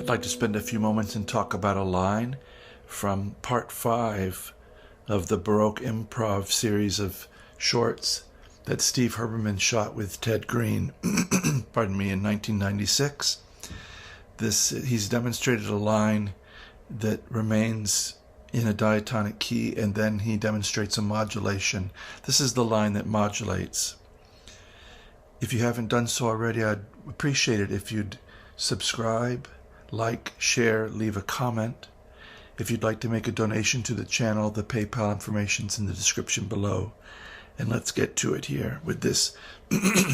I'd like to spend a few moments and talk about a line from part 5 of the Baroque Improv series of shorts that Steve Herbermann shot with Ted Greene, pardon me, in 1996. He's demonstrated a line that remains in a diatonic key, and then he demonstrates a modulation. This is the line that modulates. If you haven't done so already, I'd appreciate it if you'd subscribe, like, share, leave a comment. If you'd like to make a donation to the channel, the PayPal information's in the description below. And let's get to it here with this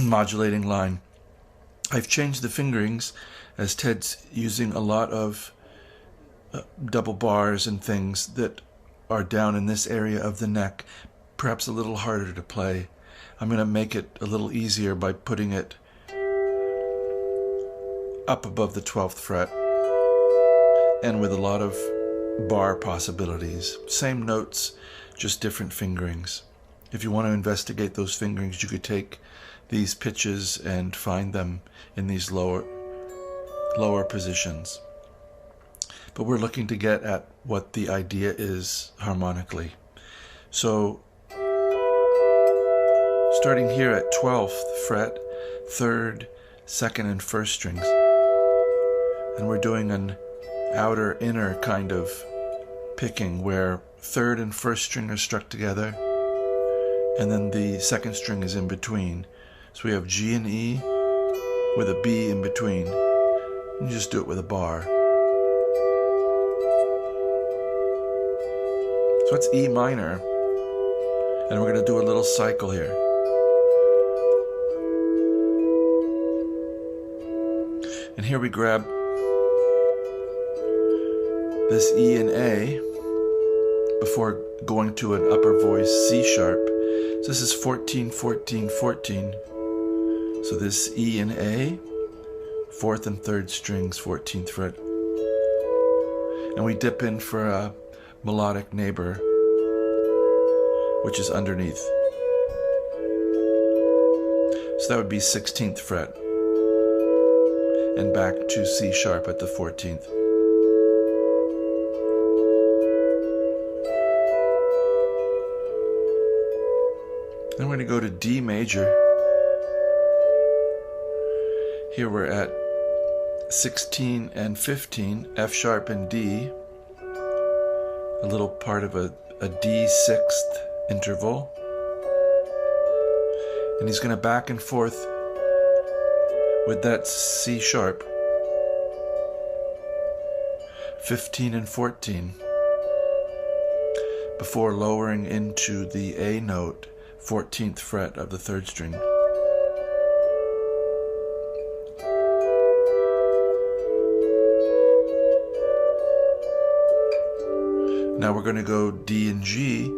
modulating line. I've changed the fingerings as Ted's using a lot of double bars and things that are down in this area of the neck, perhaps a little harder to play. I'm going to make it a little easier by putting it up above the 12th fret and with a lot of bar possibilities. Same notes, just different fingerings. If you want to investigate those fingerings, you could take these pitches and find them in these lower positions. But we're looking to get at what the idea is harmonically. So starting here at 12th fret, 3rd, 2nd, and 1st strings. And we're doing an outer inner kind of picking where 3rd and 1st string are struck together, and then the 2nd string is in between. So we have G and E with a B in between. You just do it with a bar. So it's E minor, and we're going to do a little cycle here. And here we grab this E and A before going to an upper voice C sharp. So this is 14, 14, 14. So this E and A, 4th and 3rd strings, 14th fret. And we dip in for a melodic neighbor, which is underneath. So that would be 16th fret. And back to C sharp at the 14th. Then we're going to go to D major. Here we're at 16 and 15, F sharp and D, a little part of a D 6th interval. And he's going to back and forth with that C sharp, 15 and 14, before lowering into the A note, 14th fret of the 3rd string. Now we're going to go D and G,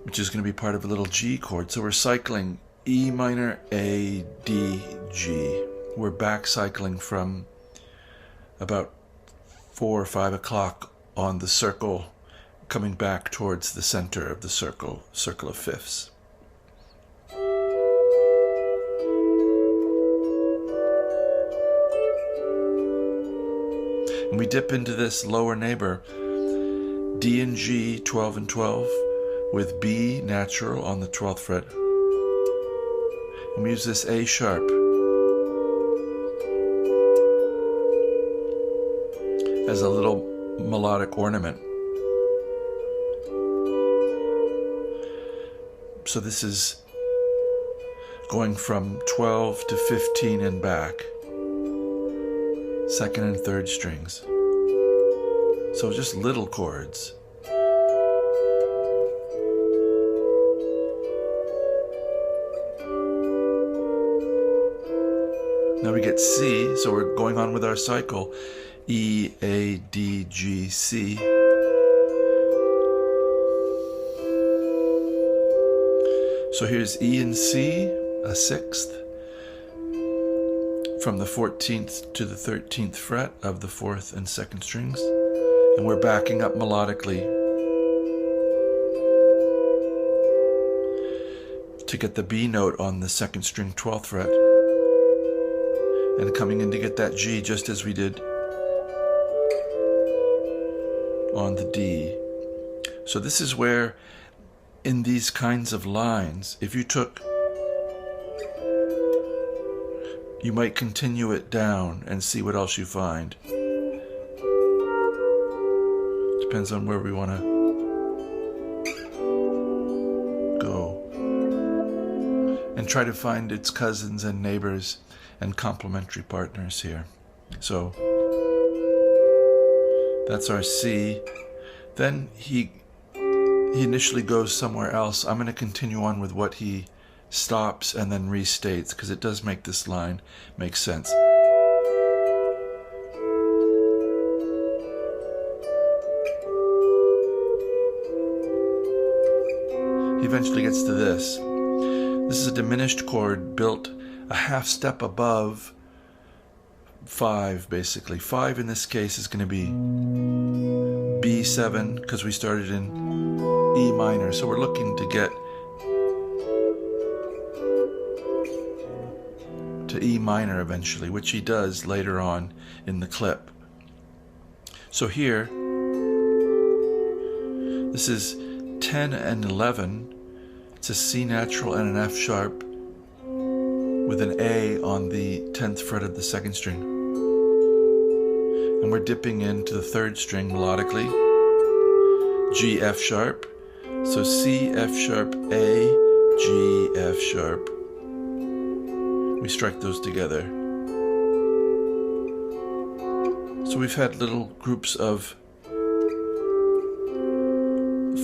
which is going to be part of a little G chord. So we're cycling E minor, A, D, G. We're back cycling from about 4 or 5 o'clock on the circle, coming back towards the center of the circle of fifths. And we dip into this lower neighbor, D and G, 12 and 12, with B natural on the 12th fret. And we use this A sharp as a little melodic ornament. So this is going from 12 to 15 and back, 2nd and 3rd strings. So just little chords. Now we get C, so we're going on with our cycle. E, A, D, G, C. So here's E and C, a 6th, from the 14th to the 13th fret of the 4th and 2nd strings. And we're backing up melodically to get the B note on the 2nd string 12th fret, and coming in to get that G just as we did on the D. So this is where, in these kinds of lines, if you took, you might continue it down and see what else you find. Depends on where we want to go. And try to find its cousins and neighbors and complementary partners here. So that's our C. Then he initially goes somewhere else. I'm going to continue on with what he stops and then restates, because it does make this line make sense. He eventually gets to this. This is a diminished chord built a half step above 5, basically. 5 in this case is going to be B7, because we started in E minor. So we're looking to get to E minor eventually, which he does later on in the clip. So here, this is 10 and 11. It's a C natural and an F sharp with an A on the 10th fret of the 2nd string. And we're dipping into the 3rd string melodically. G, F sharp. So C, F sharp, A, G, F sharp. We strike those together. So we've had little groups of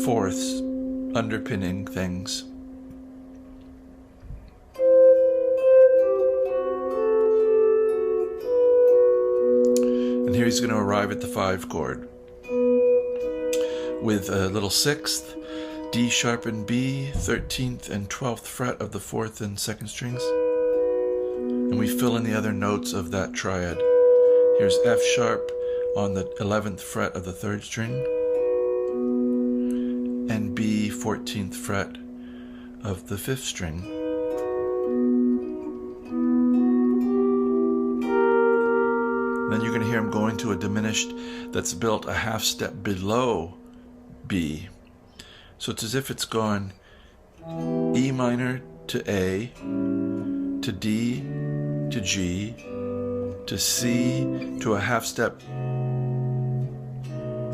fourths underpinning things. And here he's going to arrive at the 5 chord with a little 6th, D sharp and B, 13th and 12th fret of the 4th and 2nd strings. And we fill in the other notes of that triad. Here's F sharp on the 11th fret of the 3rd string, and B, 14th fret of the 5th string. Then you're going to hear him going to a diminished that's built a half step below B. So it's as if it's gone E minor to A, to D, to G, to C, to a half step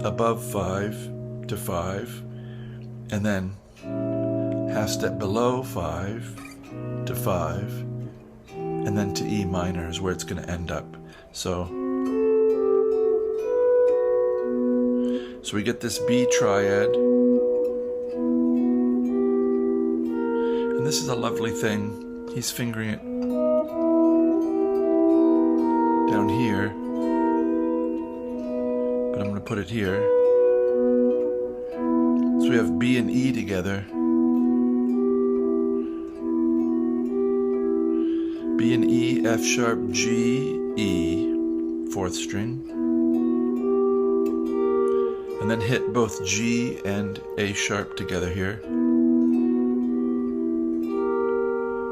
above 5, to 5, and then half step below 5, to 5, and then to E minor is where it's going to end up. So we get this B triad, and this is a lovely thing. He's fingering it down here, but I'm going to put it here. So we have B and E together. B and E, F sharp, G, E, 4th string. And then hit both G and A sharp together here.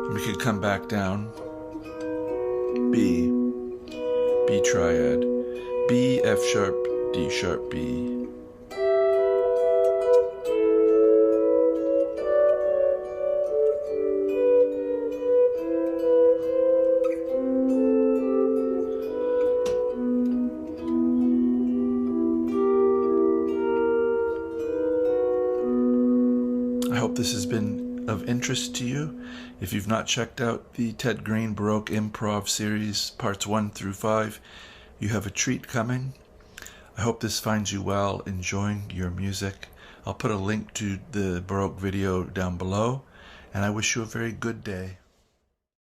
And we could come back down. B, B triad, B, F sharp, D sharp, B. I hope this has been of interest to you. If you've not checked out the Ted Greene Baroque Improv series, parts 1 through 5, you have a treat coming. I hope this finds you well enjoying your music. I'll put a link to the Baroque video down below, and I wish you a very good day.